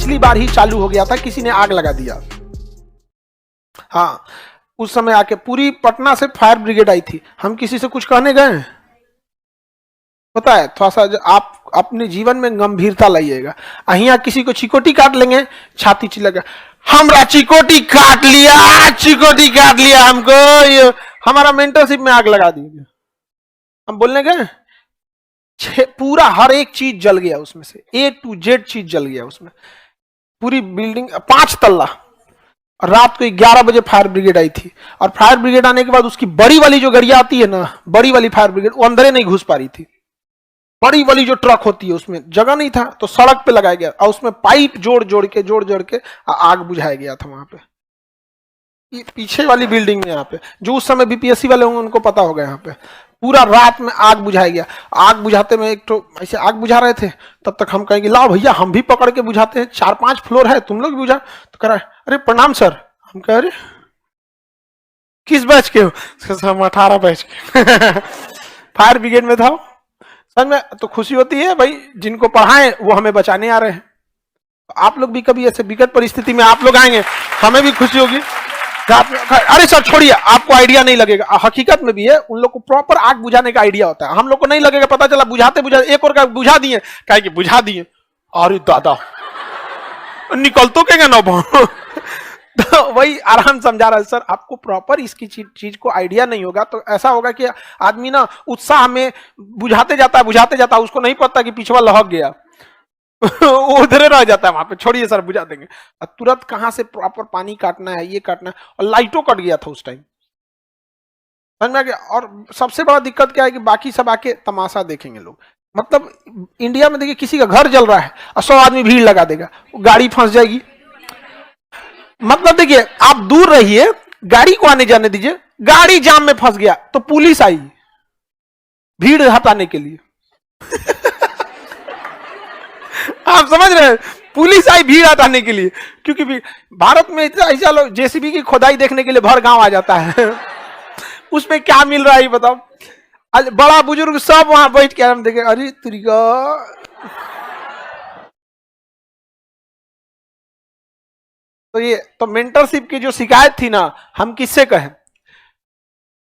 पिछली बार ही चालू हो गया था, किसी ने आग लगा दिया। हाँ, उस समय आके पूरी पटना से फायर ब्रिगेड आई थी। हम किसी से कुछ कहने गए हैं? पता है, थोड़ा सा आप अपने जीवन में गंभीरता लाइएगा। अहिया किसी को चिकोटी काट लेंगे, छाती चिल्लेगा, हमरा चिकोटी काट लिया, चिकोटी काट लिया हमको, ये हमारा मेंटरशिप में आग लगा दी। हम बोलने गए, पूरा हर एक चीज जल गया उसमें से, A to Z चीज जल गया उसमें। पूरी बिल्डिंग 5 तल्ला। और रात को 11 बजे फायर ब्रिगेड आई थी। और फायर ब्रिगेड आने के बाद उसकी बड़ी वाली जो गाड़ियां आती है ना, बड़ी वाली फायर ब्रिगेड, वो अंदर नहीं घुस पा रही थी। बड़ी वाली जो ट्रक होती है उसमें जगह नहीं था, तो सड़क पे लगाया गया और उसमें पाइप जोड़ जोड़ के आग बुझाया गया था वहां पे। ये पीछे वाली बिल्डिंग में, यहाँ पे जो उस समय बीपीएससी वाले होंगे उनको पता होगा। यहाँ पे पूरा रात में आग बुझाया गया। आग बुझाते में एक तो ऐसे आग बुझा रहे थे, तब तक हम कहेंगे लाओ भैया हम भी पकड़ के बुझाते हैं, 4-5 फ्लोर है, तुम लोग बुझा। तो कह रहा है अरे प्रणाम सर। हम कह रहे किस बैच के हो? हम 18 बैच के फायर ब्रिगेड में था। सर में तो खुशी होती है भाई, जिनको पढ़ाएं वो हमें बचाने आ रहे हैं। आप लोग भी कभी ऐसे विकट परिस्थिति में आप लोग आएंगे, हमें भी खुशी होगी। अरे सर छोड़िए, आपको आइडिया नहीं लगेगा। हकीकत में भी है, उन लोग को प्रॉपर आग बुझाने का आइडिया होता है, हम लोग को नहीं लगेगा। पता चला बुझाते बुझाते एक और का बुझा दिए, कहे कि बुझा दिए, अरे दादा निकल तो क्या ना तो वही आराम समझा रहा है सर, आपको प्रॉपर इसकी चीज को आइडिया नहीं होगा तो ऐसा होगा कि आदमी ना उत्साह में बुझाते जाता है, उसको नहीं पता कि पिछवा लहक गया वो उधरे रह जाता है वहां पे। छोड़िए सर बुझा देंगे। तुरंत कहां से प्रॉपर पानी काटना है, ये काटना है। और लाइटों कट गया था उस टाइम, समझ में आ गया। और सबसे बड़ा दिक्कत क्या है कि बाकी सब आके तमाशा देखेंगे लोग। मतलब इंडिया में देखिए, किसी का घर जल रहा है और 100 आदमी भीड़ लगा देगा, गाड़ी फंस जाएगी। मतलब देखिए, आप दूर रहिए, गाड़ी को आने जाने दीजिए, गाड़ी जाम में फंस गया तो पुलिस आई भीड़ हटाने के लिए आप समझ रहे हैं, पुलिस आई भीड़ हटाने के लिए। क्योंकि भारत में ऐसा लोग जेसीबी की खोदाई देखने के लिए भर गांव आ जाता है उसमें क्या मिल रहा है बताओ। बड़ा बुजुर्ग सब वहां बैठ के हम देखे, अरे तरीका। तो ये तो मेंटरशिप की जो शिकायत थी ना, हम किससे कहें?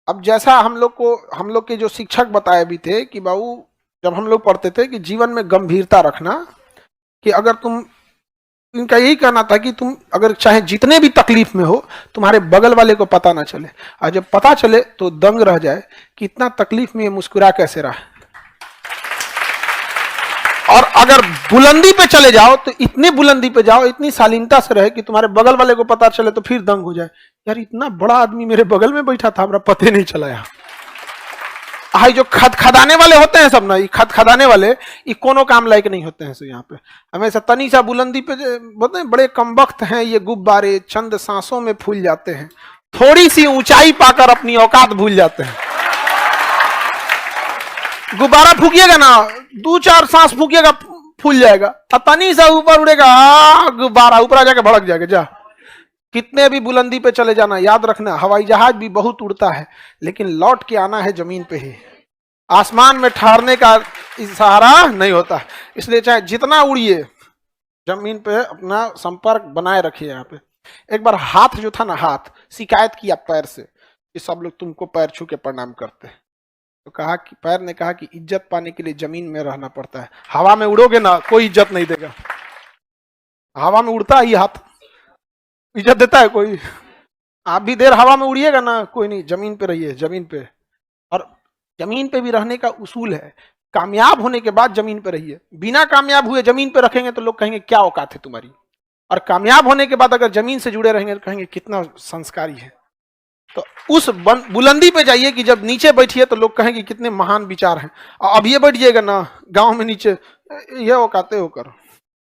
अब जैसा हम लोग के जो शिक्षक बताए भी थे कि बाबू, जब हम लोग पढ़ते थे कि जीवन में गंभीरता रखना, कि अगर तुम, इनका यही कहना था कि तुम अगर चाहे जितने भी तकलीफ में हो, तुम्हारे बगल वाले को पता ना चले, और जब पता चले तो दंग रह जाए कि इतना तकलीफ में ये मुस्कुरा कैसे रहा। और अगर बुलंदी पे चले जाओ तो इतनी बुलंदी पे जाओ, इतनी शालीनता से रहे कि तुम्हारे बगल वाले को पता चले तो फिर दंग हो जाए, यार इतना बड़ा आदमी मेरे बगल में बैठा था, हमरा पते नहीं चला। यार हाई जो खदाने वाले होते हैं सब ना, ये खदाने वाले ये कोनो काम लायक नहीं होते हैं। सो यहाँ पे हमेशा तनी सा बुलंदी पे बोलते हैं, बड़े कमबख्त हैं ये गुब्बारे, चंद सांसों में फूल जाते हैं, थोड़ी सी ऊंचाई पाकर अपनी औकात भूल जाते हैं। गुब्बारा फूकिएगा ना, 2-4 सांस फूकिएगा फूल जाएगा, तनी सा ऊपर उड़ेगा, गुब्बारा ऊपर आ जाके भड़क जाएगा। जा कितने भी बुलंदी पे चले जाना, याद रखना हवाई जहाज भी बहुत उड़ता है, लेकिन लौट के आना है जमीन पे ही। आसमान में ठहरने का सहारा नहीं होता। इसलिए चाहे जितना उड़िए, जमीन पे अपना संपर्क बनाए रखिए। यहाँ पे एक बार हाथ जो था ना, हाथ शिकायत किया पैर से कि सब लोग तुमको पैर छू के प्रणाम करते हैं। तो कहा कि पैर ने कहा कि इज्जत पाने के लिए जमीन में रहना पड़ता है, हवा में उड़ोगे ना कोई इज्जत नहीं देगा। हवा में उड़ता ही हाथ इज्जत देता है कोई? आप भी देर हवा में उड़िएगा ना, कोई नहीं, जमीन पे रहिए, जमीन पे। और जमीन पे भी रहने का उसूल है, कामयाब होने के बाद जमीन पे रहिए। बिना कामयाब हुए जमीन पे रखेंगे तो लोग कहेंगे क्या औकात है तुम्हारी, और कामयाब होने के बाद अगर जमीन से जुड़े रहेंगे तो कहेंगे कितना संस्कारी है। तो उस बुलंदी पे जाइए कि जब नीचे बैठिए तो लोग कहेंगे कितने महान विचार हैं। और अब ये बैठ जाइएगा ना गांव में नीचे, ये औकाते होकर